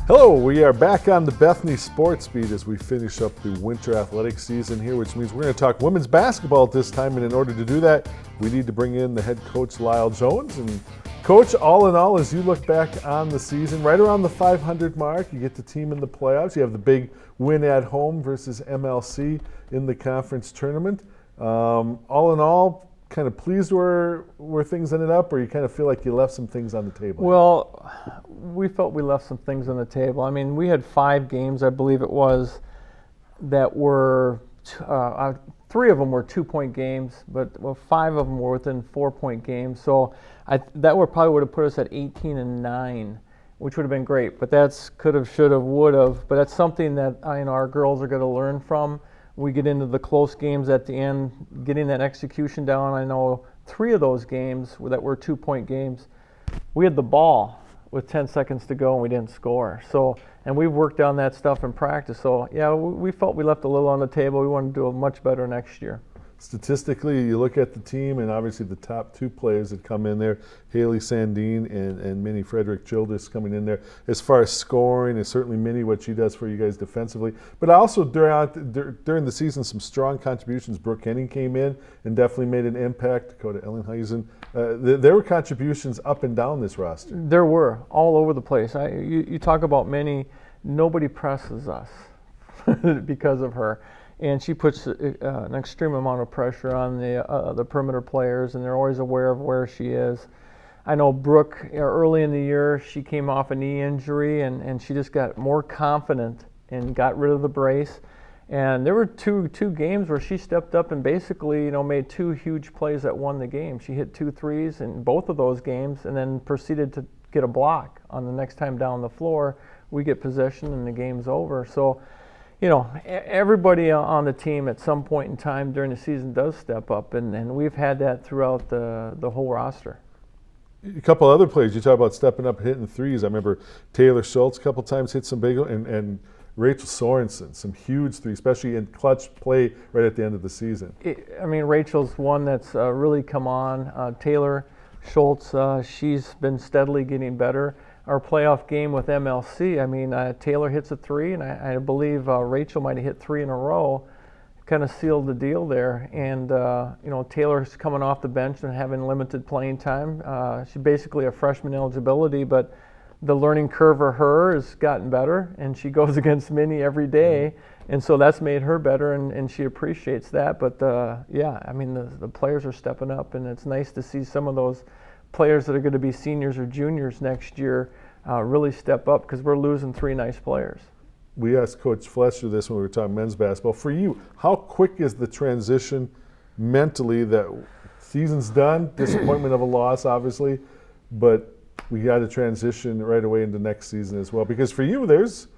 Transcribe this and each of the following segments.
Hello, we are back on the Bethany Sports Beat as we finish up the winter athletic season here, which means we're going to talk women's basketball at this time. And in order to do that, we need to bring in the head coach, Lyle Jones. And coach, all in all, as you look back on the season, right around the 500 mark, you get the team in the playoffs. You have the big win at home versus MLC in the conference tournament. All in all, kind of pleased where things ended up, or you kind of feel like you left some things on the table? Well, we felt we left some things on the table. I mean, we had 5 games, I believe it was, that were, 3 of them were 2-point games, but 5 of them were within 4-point games. So that probably would have put us at 18-9, which would have been great. But that's could have, should have, would have. But that's something that our girls are going to learn from. We get into the close games at the end, getting that execution down. I know 3 of those games that were 2-point games, we had the ball with 10 seconds to go and we didn't score. So, and we've worked on that stuff in practice. So yeah, we felt we left a little on the table. We want to do much better next year. Statistically, you look at the team, and obviously the top 2 players that come in there, Haley Sandine and Minnie Frederick Childress coming in there. As far as scoring, and certainly Minnie, what she does for you guys defensively. But also during the season, some strong contributions. Brooke Henning came in and definitely made an impact. Dakota Ellenhuisen. There were contributions up and down this roster. There were, all over the place. You talk about Minnie, nobody presses us because of her. And she puts an extreme amount of pressure on the perimeter players, and they're always aware of where she is. I know Brooke, early in the year, she came off a knee injury, and she just got more confident and got rid of the brace. And there were two games where she stepped up and basically, made 2 huge plays that won the game. She hit 2 threes in both of those games, and then proceeded to get a block on the next time down the floor. We get possession, and the game's over. So, everybody on the team at some point in time during the season does step up, and we've had that throughout the whole roster. A couple other plays, you talk about stepping up, hitting threes. I remember Taylor Schultz a couple times hit some big, and Rachel Sorensen, some huge threes, especially in clutch play right at the end of the season. Rachel's one that's really come on. Taylor Schultz, she's been steadily getting better. Our playoff game with MLC, Taylor hits a 3, and I believe Rachel might have hit 3 in a row, kind of sealed the deal there. And, Taylor's coming off the bench and having limited playing time. She's basically a freshman eligibility, but the learning curve for her has gotten better, and she goes against Minnie every day, and so that's made her better, and she appreciates that. But, the players are stepping up, and it's nice to see some of those players that are going to be seniors or juniors next year really step up, because we're losing 3 nice players. We asked Coach Fletcher this when we were talking men's basketball. For you, how quick is the transition mentally? That season's done, disappointment of a loss, obviously, but we got to transition right away into next season as well. Because for you, there's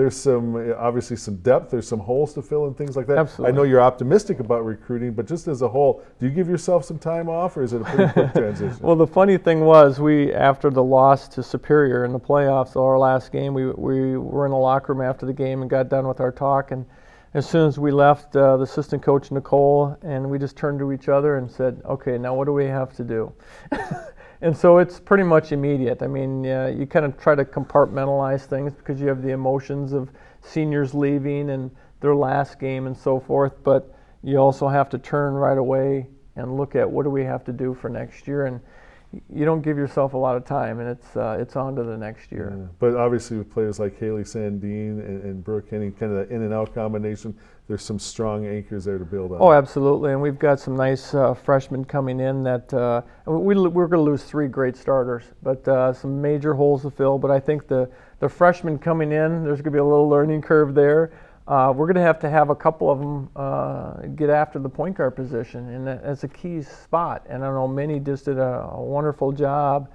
some, obviously some depth, there's some holes to fill and things like that. Absolutely. I know you're optimistic about recruiting, but just as a whole, do you give yourself some time off, or is it a pretty quick transition? Well, the funny thing was, after the loss to Superior in the playoffs, our last game, we were in the locker room after the game and got done with our talk, and as soon as we left, the assistant coach, Nicole, and we just turned to each other and said, okay, now what do we have to do? And so it's pretty much immediate. You kind of try to compartmentalize things because you have the emotions of seniors leaving and their last game and so forth, but you also have to turn right away and look at what do we have to do for next year, and you don't give yourself a lot of time, and it's on to the next year. Yeah. But obviously with players like Haley Sandine and Brooke Henning, kind of that in and out combination, there's some strong anchors there to build on. Oh, absolutely, and we've got some nice freshmen coming in that we're going to lose 3 great starters, but some major holes to fill. But I think the freshmen coming in, there's going to be a little learning curve there. We're going to have a couple of them get after the point guard position, and that's a key spot. And I know Minnie just did a wonderful job,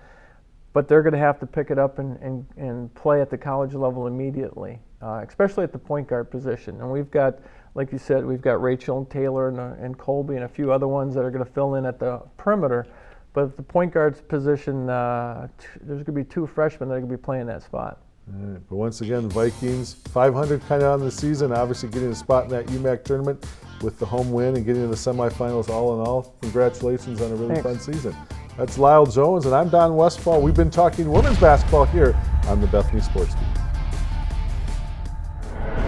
but they're going to have to pick it up and play at the college level immediately, especially at the point guard position. And we've got, like you said, we've got Rachel and Taylor and Colby and a few other ones that are going to fill in at the perimeter. But at the point guard's position, there's going to be 2 freshmen that are going to be playing that spot. All right, but once again, Vikings 500 kind of on the season, obviously getting a spot in that UMAC tournament with the home win and getting to the semifinals. All in all, congratulations on a really fun season. That's Lyle Jones, and I'm Don Westfall. We've been talking women's basketball here on the Bethany Sports Beat.